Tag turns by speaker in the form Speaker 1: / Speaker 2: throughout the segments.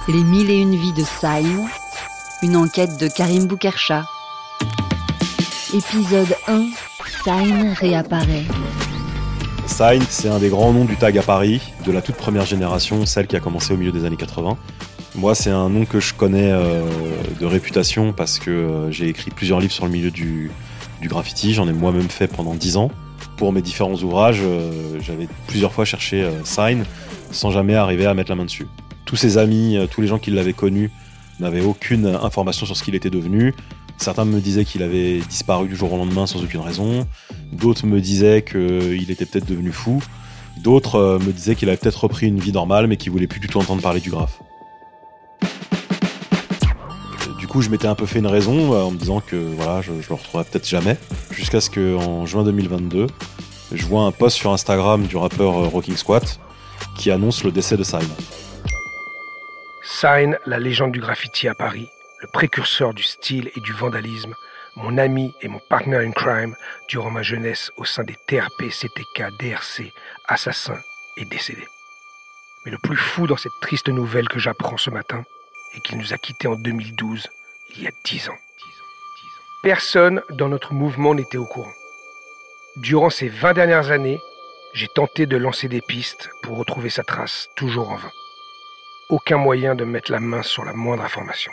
Speaker 1: Les 1001 vies de Sign, une enquête de Karim Boukercha. Épisode 1, Sign réapparaît.
Speaker 2: Sign, c'est un des grands noms du tag à Paris, de la toute première génération, celle qui a commencé au milieu des années 80. Moi, c'est un nom que je connais de réputation parce que j'ai écrit plusieurs livres sur le milieu du graffiti. J'en ai moi-même fait pendant 10 ans. Pour mes différents ouvrages, j'avais plusieurs fois cherché Sign sans jamais arriver à mettre la main dessus. Tous ses amis, tous les gens qui l'avaient connu n'avaient aucune information sur ce qu'il était devenu. Certains me disaient qu'il avait disparu du jour au lendemain sans aucune raison. D'autres me disaient qu'il était peut-être devenu fou. D'autres me disaient qu'il avait peut-être repris une vie normale mais qu'il voulait plus du tout entendre parler du graphe. Du coup, je m'étais un peu fait une raison en me disant que voilà, je le retrouverais peut-être jamais. Jusqu'à ce qu'en juin 2022, je vois un post sur Instagram du rappeur Rocking Squat qui annonce le décès de Sign.
Speaker 3: Sign, la légende du graffiti à Paris, le précurseur du style et du vandalisme, mon ami et mon partner in crime durant ma jeunesse au sein des TRP, CTK, DRC, Assassin, est décédé. Mais le plus fou dans cette triste nouvelle que j'apprends ce matin est qu'il nous a quittés en 2012, il y a 10 ans. Personne dans notre mouvement n'était au courant. Durant ces 20 dernières années, j'ai tenté de lancer des pistes pour retrouver sa trace, toujours en vain. Aucun moyen de mettre la main sur la moindre information.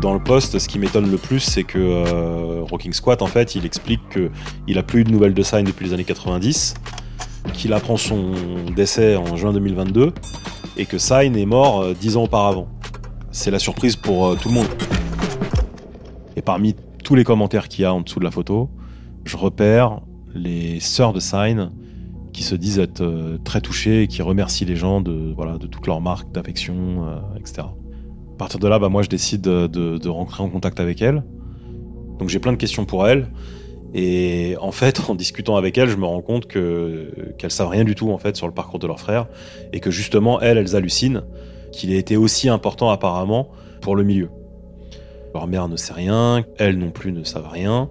Speaker 2: Dans le post, ce qui m'étonne le plus, c'est que Rocking Squat, en fait, il explique qu'il n'a plus eu de nouvelles de Sign depuis les années 90, qu'il apprend son décès en juin 2022, et que Sign est mort 10 ans auparavant. C'est la surprise pour tout le monde. Et parmi tous les commentaires qu'il y a en dessous de la photo, je repère les sœurs de Sign qui se disent être très touchées et qui remercient les gens de toutes leurs marques d'affection, etc. À partir de là, moi je décide de rentrer en contact avec elles. Donc j'ai plein de questions pour elles. Et en fait, en discutant avec elles, je me rends compte qu'elles savent rien du tout en fait sur le parcours de leur frère. Et que justement, elles hallucinent qu'il ait été aussi important apparemment pour le milieu. Leur mère ne sait rien, elles non plus ne savent rien.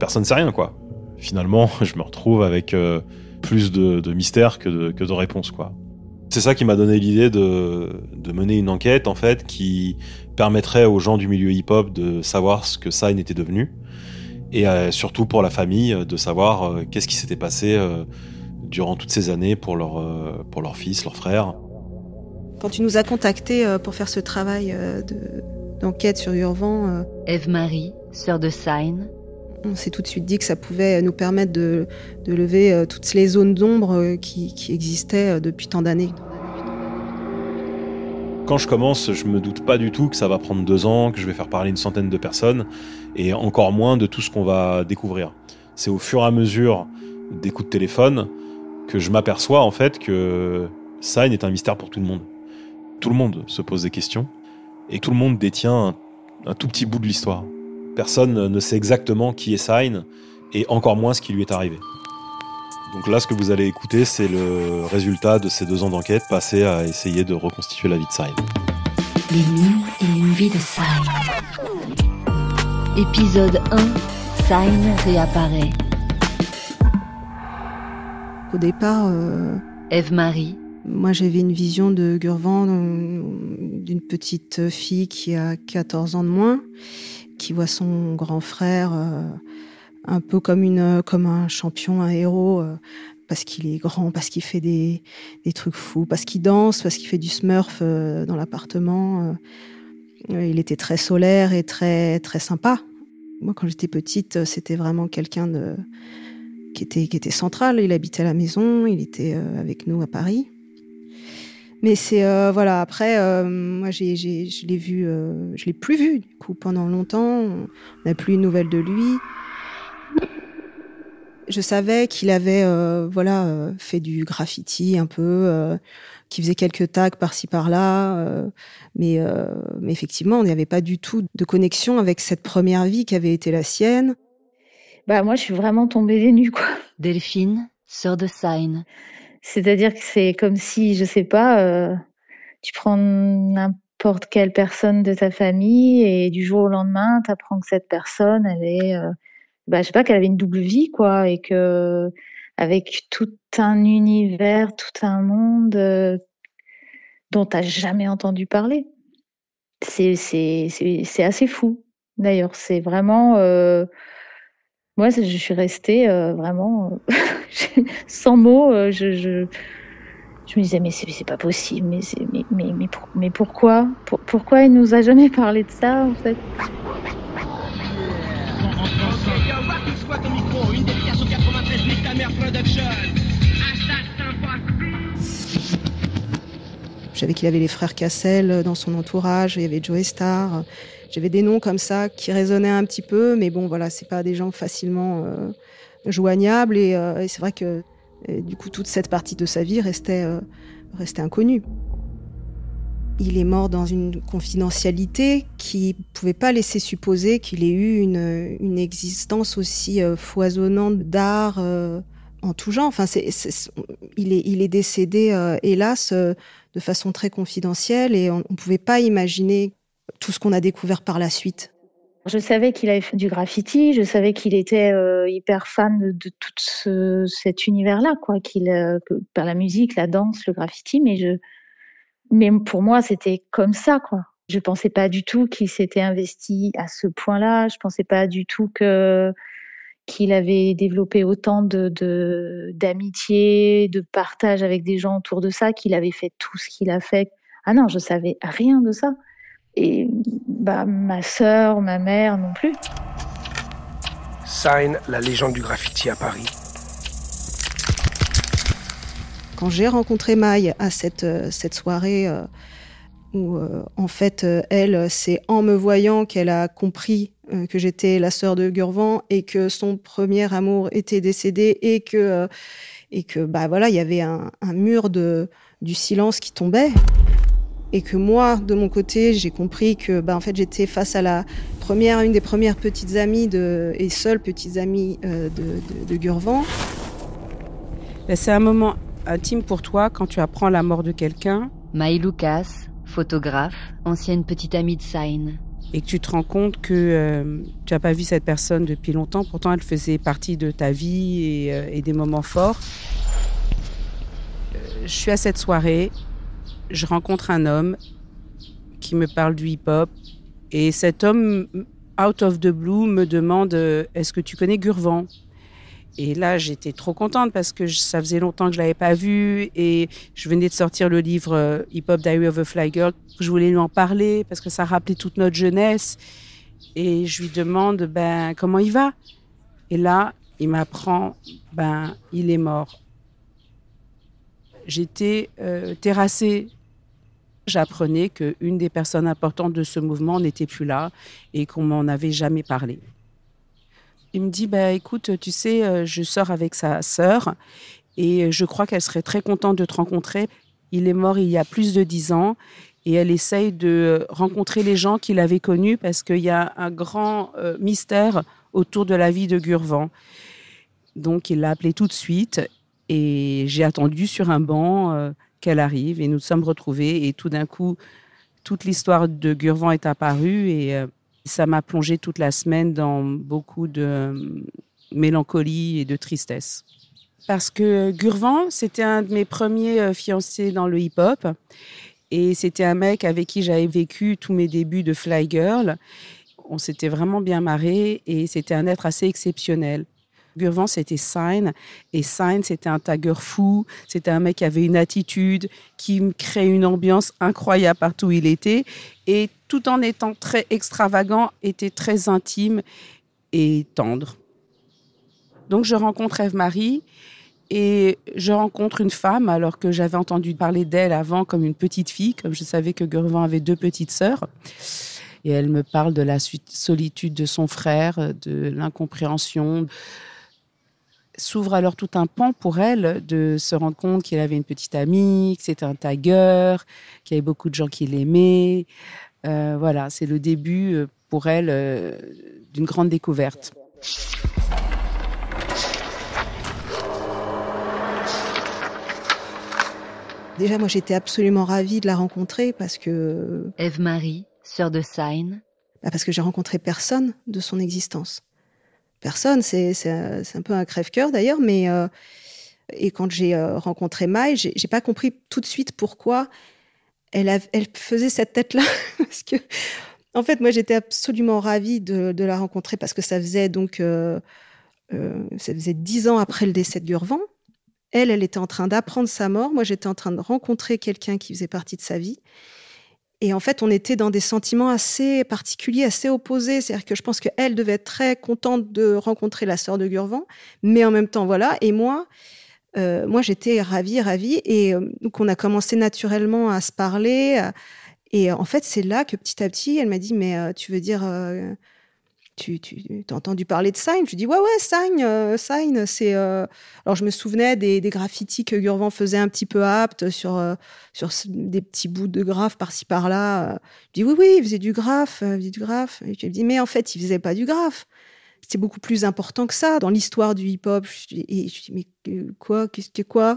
Speaker 2: Personne ne sait rien, quoi. Finalement, je me retrouve avec plus de mystère que de réponses, quoi. C'est ça qui m'a donné l'idée de mener une enquête, en fait, qui permettrait aux gens du milieu hip-hop de savoir ce que Sign était devenu, et surtout pour la famille, de savoir qu'est-ce qui s'était passé durant toutes ces années pour leur fils, leur frère.
Speaker 4: Quand tu nous as contactés pour faire ce travail d'enquête sur Urvan...
Speaker 1: Eve-Marie, sœur de Sign.
Speaker 4: On s'est tout de suite dit que ça pouvait nous permettre de lever toutes les zones d'ombre qui existaient depuis tant d'années.
Speaker 2: Quand je commence, je me doute pas du tout que ça va prendre 2 ans, que je vais faire parler une centaine de personnes, et encore moins de tout ce qu'on va découvrir. C'est au fur et à mesure des coups de téléphone que je m'aperçois en fait que Sign est un mystère pour tout le monde. Tout le monde se pose des questions, et tout le monde détient un tout petit bout de l'histoire. Personne ne sait exactement qui est Sign, et encore moins ce qui lui est arrivé. Donc là, ce que vous allez écouter, c'est le résultat de ces 2 ans d'enquête passés à essayer de reconstituer la vie de Sign.
Speaker 1: Les 1001 vies de Sign. Épisode 1, Sign réapparaît.
Speaker 4: Au départ...
Speaker 1: Eve-Marie.
Speaker 4: Moi, j'avais une vision de Gurvan d'une petite fille qui a 14 ans de moins, qui voit son grand frère un peu comme un champion, un héros, parce qu'il est grand, parce qu'il fait des trucs fous, parce qu'il danse, parce qu'il fait du smurf dans l'appartement. Il était très solaire et très, très sympa. Moi, quand j'étais petite, c'était vraiment quelqu'un qui était central. Il habitait à la maison, il était avec nous à Paris. Mais c'est après moi je l'ai plus vu du coup pendant longtemps, on n'a plus une nouvelle de lui. Je savais qu'il avait fait du graffiti un peu, qu'il faisait quelques tags par-ci par-là, mais effectivement, on n'y avait pas du tout de connexion avec cette première vie qui avait été la sienne.
Speaker 5: Moi je suis vraiment tombée des nues, quoi.
Speaker 1: Delphine, sœur de Sign.
Speaker 5: C'est-à-dire que c'est comme si, je sais pas, tu prends n'importe quelle personne de ta famille et du jour au lendemain, t'apprends que cette personne, elle est, je sais pas, qu'elle avait une double vie, quoi, et que avec tout un univers, tout un monde dont tu n'as jamais entendu parler. C'est assez fou, d'ailleurs. C'est vraiment... moi, je suis restée vraiment sans mots. Je me disais, mais c'est pas possible. Mais pourquoi pourquoi il nous a jamais parlé de ça, en fait?
Speaker 4: Je savais qu'il avait les frères Cassel dans son entourage, il y avait Joey Starr. J'avais des noms comme ça qui résonnaient un petit peu, mais bon, voilà, c'est pas des gens facilement joignables. Et c'est vrai que du coup, toute cette partie de sa vie restait inconnue. Il est mort dans une confidentialité qui ne pouvait pas laisser supposer qu'il ait eu une existence aussi foisonnante d'art en tout genre. Enfin, il est décédé, hélas, de façon très confidentielle et on ne pouvait pas imaginer tout ce qu'on a découvert par la suite.
Speaker 5: Je savais qu'il avait fait du graffiti, je savais qu'il était hyper fan de tout cet univers-là, quoi, par la musique, la danse, le graffiti, mais pour moi, c'était comme ça, quoi. Je pensais pas du tout qu'il s'était investi à ce point-là. Je pensais pas du tout qu'il avait développé autant d'amitié, de partage avec des gens autour de ça, qu'il avait fait tout ce qu'il a fait. Ah non, je savais rien de ça. Et ma sœur, ma mère non plus.
Speaker 3: Sign, la légende du graffiti à Paris.
Speaker 4: Quand j'ai rencontré Maï à cette soirée où en fait elle, c'est en me voyant qu'elle a compris que j'étais la sœur de Gurvan et que son premier amour était décédé et que voilà, il y avait un mur du silence qui tombait. Et que moi, de mon côté, j'ai compris que en fait, j'étais face à une des premières petites amies et seules petites amies de Gurvan.
Speaker 6: C'est un moment intime pour toi quand tu apprends la mort de quelqu'un.
Speaker 1: Maï Lucas, photographe, ancienne petite amie de Sign.
Speaker 6: Et que tu te rends compte que tu n'as pas vu cette personne depuis longtemps. Pourtant, elle faisait partie de ta vie et des moments forts. Je suis à cette soirée. Je rencontre un homme qui me parle du hip-hop et cet homme, out of the blue, me demande « Est-ce que tu connais Gurvan ?» Et là, j'étais trop contente parce que ça faisait longtemps que je ne l'avais pas vu et je venais de sortir le livre Hip-Hop Diary of a Fly Girl. Je voulais lui en parler parce que ça rappelait toute notre jeunesse et je lui demande comment il va. Et là, il m'apprend il est mort. J'étais terrassée. J'apprenais qu'une des personnes importantes de ce mouvement n'était plus là et qu'on m'en avait jamais parlé. Il me dit, écoute, tu sais, je sors avec sa sœur et je crois qu'elle serait très contente de te rencontrer. Il est mort il y a plus de 10 ans et elle essaye de rencontrer les gens qu'il avait connus parce qu'il y a un grand mystère autour de la vie de Gurvan. Donc, il l'a appelée tout de suite et j'ai attendu sur un banc qu'elle arrive et nous nous sommes retrouvés et tout d'un coup, toute l'histoire de Gurvan est apparue et ça m'a plongée toute la semaine dans beaucoup de mélancolie et de tristesse. Parce que Gurvan, c'était un de mes premiers fiancés dans le hip-hop et c'était un mec avec qui j'avais vécu tous mes débuts de Fly Girl. On s'était vraiment bien marré et c'était un être assez exceptionnel. Gurvan, c'était Sign. Et Sign, c'était un tagueur fou. C'était un mec qui avait une attitude, qui créait une ambiance incroyable partout où il était. Et tout en étant très extravagant, était très intime et tendre. Donc, je rencontre Ève-Marie et je rencontre une femme, alors que j'avais entendu parler d'elle avant comme une petite fille, comme je savais que Gurvan avait 2 petites sœurs. Et elle me parle de la solitude de son frère, de l'incompréhension. S'ouvre alors tout un pan pour elle de se rendre compte qu'il avait une petite amie, que c'était un tagueur, qu'il y avait beaucoup de gens qui l'aimaient. Voilà, c'est le début pour elle d'une grande découverte.
Speaker 4: Déjà, moi, j'étais absolument ravie de la rencontrer parce que...
Speaker 1: Ève-Marie, sœur de Sign.
Speaker 4: Parce que j'ai rencontré personne de son existence. Personne, c'est un peu un crève-cœur d'ailleurs, mais Et quand j'ai rencontré Maï, j'ai pas compris tout de suite pourquoi elle faisait cette tête-là. Parce que, en fait, moi, j'étais absolument ravie de la rencontrer parce que ça faisait 10 ans après le décès de Gurvan. Elle était en train d'apprendre sa mort. Moi, j'étais en train de rencontrer quelqu'un qui faisait partie de sa vie. Et en fait, on était dans des sentiments assez particuliers, assez opposés. C'est-à-dire que je pense qu'elle devait être très contente de rencontrer la sœur de Gurvan, mais en même temps, voilà. Et moi, j'étais ravie. Et donc, on a commencé naturellement à se parler. Et en fait, c'est là que petit à petit, elle m'a dit, mais tu veux dire... Tu as entendu parler de Sign? Je lui dis ouais, Sign, c'est... Alors, je me souvenais des graffitis que Gurvan faisait un petit peu aptes sur des petits bouts de graphe par-ci, par-là. Je dis oui, il faisait du graphe. Et je lui dis, mais en fait, il faisait pas du graphe. C'était beaucoup plus important que ça dans l'histoire du hip-hop. Et je dis, mais quoi? Qu'est-ce que quoi?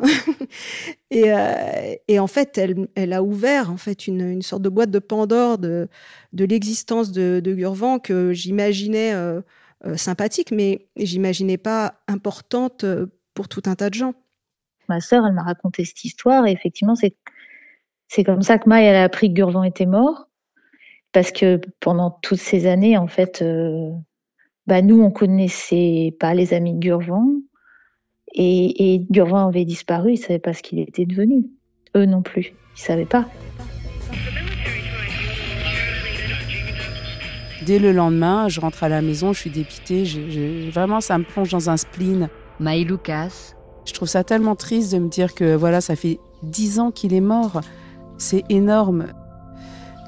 Speaker 4: Et en fait, elle a ouvert en fait une sorte de boîte de Pandore de l'existence de Gurvan que j'imaginais sympathique, mais j'imaginais pas importante pour tout un tas de gens.
Speaker 5: Ma sœur, elle m'a raconté cette histoire et effectivement, c'est comme ça que Maï, elle a appris que Gurvan était mort. Parce que pendant toutes ces années, en fait, nous, on connaissait pas les amis de Gurvan. Et Gurvan avait disparu, ils ne savaient pas ce qu'il était devenu. Eux non plus, ils ne savaient pas.
Speaker 6: Dès le lendemain, je rentre à la maison, je suis dépitée. Vraiment, ça me plonge dans un spleen.
Speaker 1: Maï Lucas.
Speaker 6: Je trouve ça tellement triste de me dire que voilà, ça fait 10 ans qu'il est mort. C'est énorme.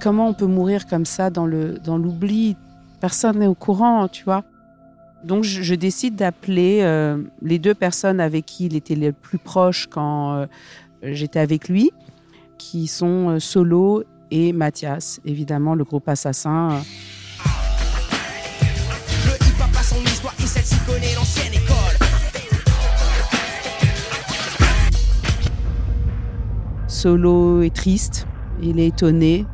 Speaker 6: Comment on peut mourir comme ça dans l'oubli? Personne n'est au courant, tu vois. Donc, je décide d'appeler les 2 personnes avec qui il était le plus proche quand j'étais avec lui, qui sont Solo et Mathias, évidemment, le groupe Assassin.
Speaker 7: Le hip-hop a son histoire et celle-ci connaît l'ancienne école.
Speaker 6: Solo est triste, il est étonné.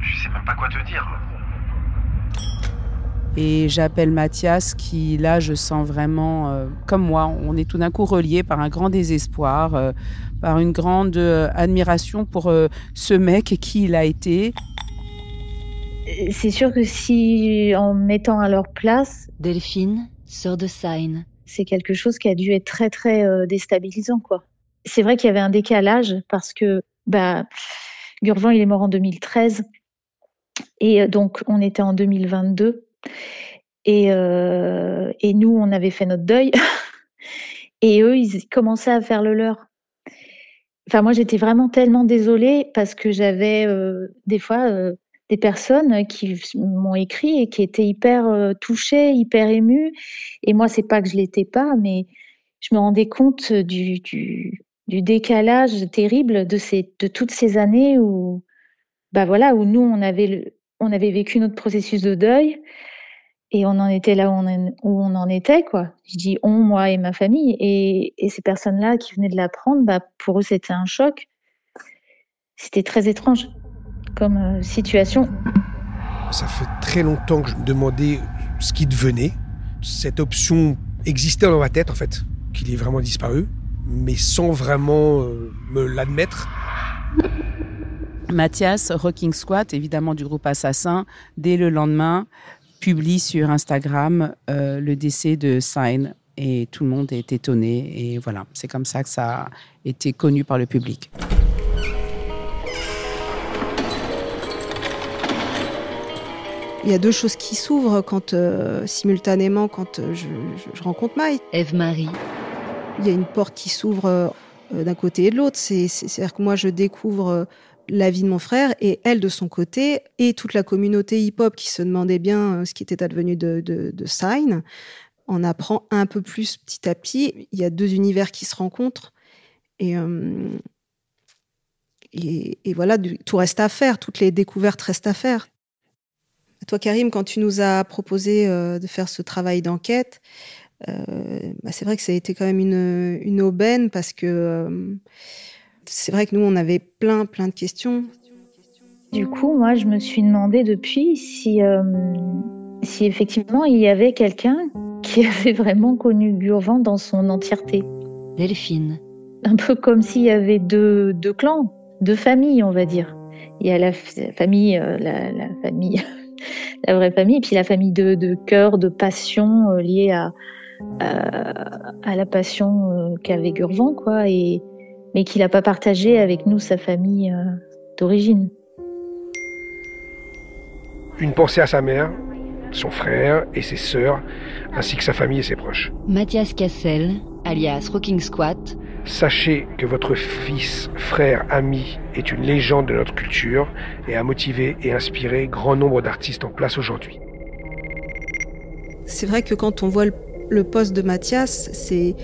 Speaker 8: Je sais même pas quoi te dire.
Speaker 6: Et j'appelle Mathias qui, là, je sens vraiment, comme moi, on est tout d'un coup reliés par un grand désespoir, par une grande admiration pour ce mec qui il a été.
Speaker 5: C'est sûr que si, en me mettant à leur place...
Speaker 1: Delphine, sœur de Sign.
Speaker 5: C'est quelque chose qui a dû être très, très déstabilisant, quoi. C'est vrai qu'il y avait un décalage parce que Gurvan, il est mort en 2013. Et donc, on était en 2022. Et nous, on avait fait notre deuil. Et eux, ils commençaient à faire le leur. Enfin, moi, j'étais vraiment tellement désolée parce que j'avais des fois des personnes qui m'ont écrit et qui étaient hyper touchées, hyper émues. Et moi, c'est pas que je l'étais pas, mais je me rendais compte du décalage terrible de toutes ces années où nous, on avait vécu notre processus de deuil. Et on en était là où on en était, quoi. Je dis on, moi et ma famille. Et ces personnes-là qui venaient de l'apprendre, pour eux, c'était un choc. C'était très étrange comme situation.
Speaker 3: Ça fait très longtemps que je me demandais ce qui devenait. Cette option existait dans ma tête, en fait, qu'il est vraiment disparu, mais sans vraiment me l'admettre.
Speaker 6: Mathias, Rocking Squat, évidemment du groupe Assassin, dès le lendemain, publie sur Instagram le décès de Sign et tout le monde est étonné et voilà, c'est comme ça que ça a été connu par le public.
Speaker 4: Il y a 2 choses qui s'ouvrent simultanément quand je rencontre Maï.
Speaker 1: Ève-Marie.
Speaker 4: Il y a une porte qui s'ouvre d'un côté et de l'autre. C'est-à-dire que moi, je découvre la vie de mon frère et elle de son côté et toute la communauté hip-hop qui se demandait bien ce qui était advenu de Sign. On apprend un peu plus petit à petit. Il y a 2 univers qui se rencontrent et voilà, tout reste à faire. Toutes les découvertes restent à faire. Toi, Karim, quand tu nous as proposé de faire ce travail d'enquête, c'est vrai que ça a été quand même une aubaine parce que c'est vrai que nous, on avait plein de questions.
Speaker 5: Du coup, moi, je me suis demandé depuis si si effectivement il y avait quelqu'un qui avait vraiment connu Gurvan dans son entièreté.
Speaker 1: Delphine.
Speaker 5: Un peu comme s'il y avait deux clans, deux familles, on va dire. Il y a la famille, la famille, la vraie famille, et puis la famille de cœur, de passion liée à la passion qu'avait Gurvan, quoi, mais qu'il n'a pas partagé avec nous, sa famille d'origine.
Speaker 3: Une pensée à sa mère, son frère et ses sœurs, ainsi que sa famille et ses proches.
Speaker 1: Mathias Cassel, alias Rocking Squat.
Speaker 3: Sachez que votre fils, frère, ami est une légende de notre culture et a motivé et inspiré grand nombre d'artistes en place aujourd'hui.
Speaker 4: C'est vrai que quand on voit le poste de Mathias, c'est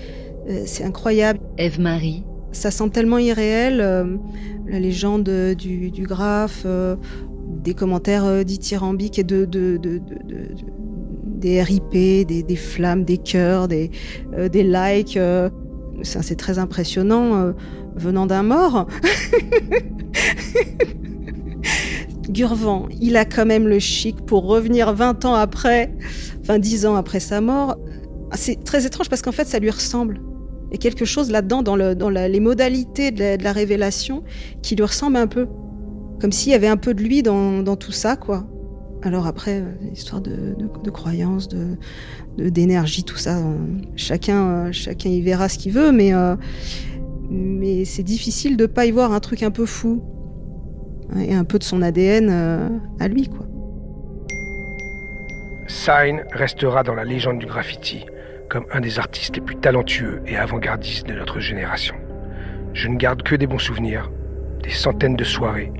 Speaker 4: incroyable.
Speaker 1: Ève-Marie.
Speaker 4: Ça semble tellement irréel, la légende du graphe, des commentaires dithyrambiques et des RIP, des flammes, des cœurs, des likes. C'est très impressionnant venant d'un mort. Gurvan, il a quand même le chic pour revenir 20 ans après, 10 ans après sa mort. C'est très étrange parce qu'en fait, ça lui ressemble. Il y a quelque chose là-dedans, dans les modalités de la révélation, qui lui ressemble un peu. Comme s'il y avait un peu de lui dans tout ça, quoi. Alors après, histoire de croyances, d'énergie, tout ça, chacun y verra ce qu'il veut, mais c'est difficile de pas y voir un truc un peu fou. Et un peu de son ADN à lui, quoi.
Speaker 3: Sign restera dans la légende du graffiti comme un des artistes les plus talentueux et avant-gardistes de notre génération. Je ne garde que des bons souvenirs, des centaines de soirées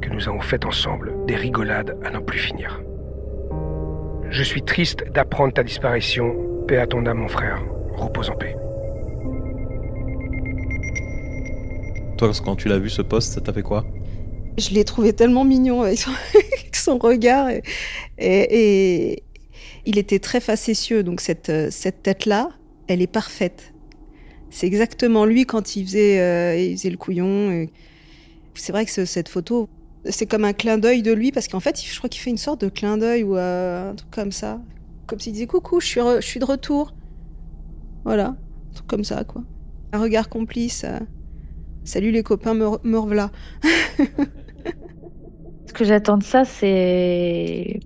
Speaker 3: que nous avons faites ensemble, des rigolades à n'en plus finir. Je suis triste d'apprendre ta disparition. Paix à ton âme, mon frère. Repose en paix.
Speaker 2: Toi, quand tu l'as vu ce post, ça t'a fait quoi?
Speaker 4: Je l'ai trouvé tellement mignon avec son regard et il était très facétieux, donc cette tête-là, elle est parfaite. C'est exactement lui quand il faisait le couillon. Et c'est vrai que cette photo, c'est comme un clin d'œil de lui parce qu'en fait, je crois qu'il fait une sorte de clin d'œil ou un truc comme ça, comme s'il disait coucou, je suis de retour. Voilà, un truc comme ça, quoi. Un regard complice. Salut les copains, me revoilà.
Speaker 5: Ce que j'attends de ça, c'est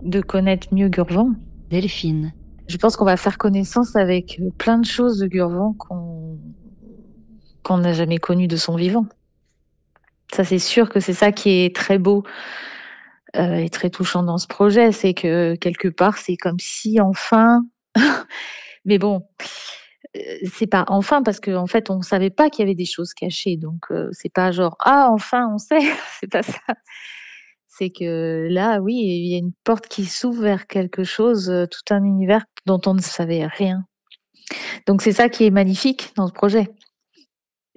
Speaker 5: de connaître mieux Gurvan.
Speaker 1: Delphine.
Speaker 5: Je pense qu'on va faire connaissance avec plein de choses de Gurvan qu'on n'a jamais connues de son vivant. Ça, c'est sûr que c'est ça qui est très beau et très touchant dans ce projet. C'est que quelque part, c'est comme si enfin... Mais bon, c'est pas enfin parce qu'en fait, on savait pas qu'il y avait des choses cachées. Donc, c'est pas genre « Ah, enfin, on sait !» C'est pas ça. C'est que là, oui, il y a une porte qui s'ouvre vers quelque chose, tout un univers dont on ne savait rien. Donc, c'est ça qui est magnifique dans ce projet.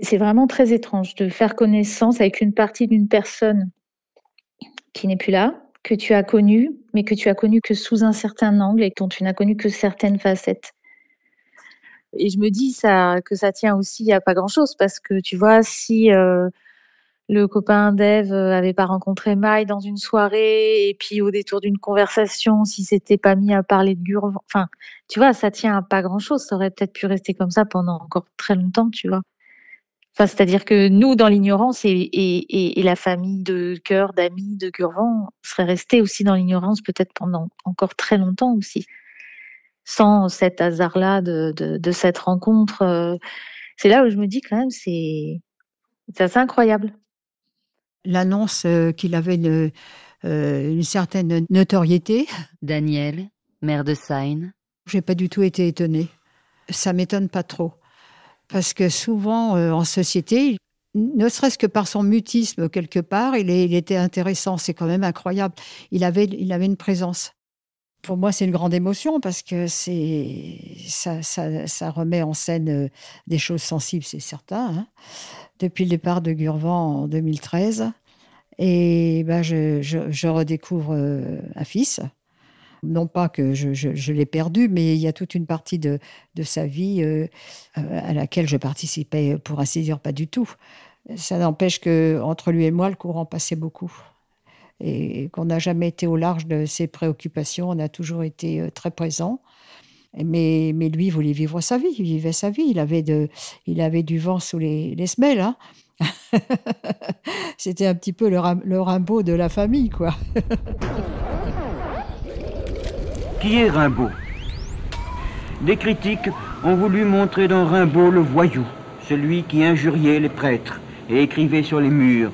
Speaker 5: C'est vraiment très étrange de faire connaissance avec une partie d'une personne qui n'est plus là, que tu as connue, mais que tu as connue que sous un certain angle et dont tu n'as connu que certaines facettes. Et je me dis que ça tient aussi à pas grand-chose parce que tu vois, si le copain d'Ève avait pas rencontré Maï dans une soirée et puis au détour d'une conversation, s'il s'était pas mis à parler de Gurvan, enfin, tu vois, ça tient à pas grand-chose. Ça aurait peut-être pu rester comme ça pendant encore très longtemps, tu vois. Enfin, c'est-à-dire que nous, dans l'ignorance et la famille de cœur, d'amis de Gurvan serait restée aussi dans l'ignorance peut-être pendant encore très longtemps aussi. Sans cet hasard-là de cette rencontre. C'est là où je me dis quand même, c'est assez incroyable.
Speaker 9: L'annonce qu'il avait une certaine notoriété.
Speaker 1: Danielle, mère de Sign.
Speaker 9: J'ai pas du tout été étonnée. Ça m'étonne pas trop. Parce que souvent, en société, ne serait-ce que par son mutisme quelque part, il était intéressant. C'est quand même incroyable. Il avait une présence. Pour moi, c'est une grande émotion parce que ça remet en scène des choses sensibles, c'est certain. Hein. Depuis le départ de Gurvan en 2013, et je redécouvre un fils. Non pas que je l'ai perdu, mais il y a toute une partie de sa vie à laquelle je participais, pour ainsi dire, pas du tout. Ça n'empêche qu'entre lui et moi, le courant passait beaucoup. et qu'on n'a jamais été au large de ses préoccupations. On a toujours été très présents. Mais lui, il voulait vivre sa vie. Il vivait sa vie. Il avait du vent sous les semelles. Hein. C'était un petit peu le Rimbaud de la famille, quoi.
Speaker 10: Qui est Rimbaud? Des critiques ont voulu montrer dans Rimbaud le voyou, celui qui injuriait les prêtres et écrivait sur les murs,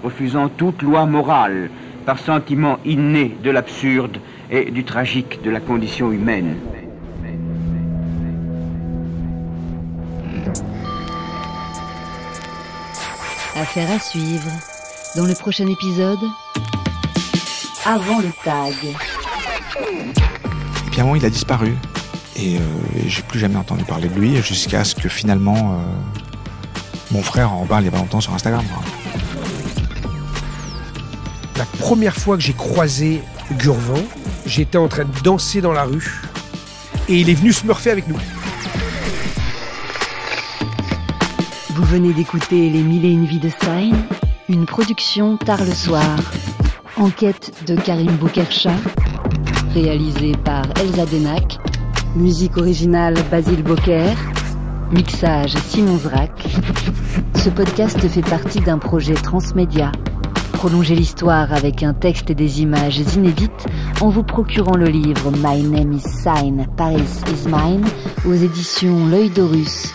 Speaker 10: refusant toute loi morale, par sentiment inné de l'absurde et du tragique de la condition humaine.
Speaker 1: Affaire à suivre. Dans le prochain épisode, avant le tag.
Speaker 11: Et puis à un moment, il a disparu. Et j'ai plus jamais entendu parler de lui jusqu'à ce que finalement mon frère en parle il y a pas longtemps sur Instagram.
Speaker 3: La première fois que j'ai croisé Gurvan, j'étais en train de danser dans la rue et il est venu smurfer avec nous.
Speaker 1: Vous venez d'écouter Les 1001 vies de Stein, une production tard le soir. Enquête de Karim Boukercha, réalisée par Elsa Denac. Musique originale Basile Bocquer. Mixage Simon Zrak. Ce podcast fait partie d'un projet transmédia. Prolongez l'histoire avec un texte et des images inédites en vous procurant le livre My Name is Sign, Paris is Mine aux éditions L'Œil d'Horus.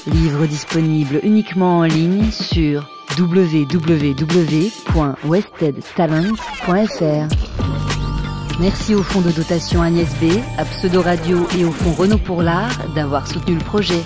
Speaker 1: Livre disponible uniquement en ligne sur www.westedtalent.fr. Merci au fonds de dotation Agnès B, à Pseudo Radio et au fonds Renault pour l'Art d'avoir soutenu le projet.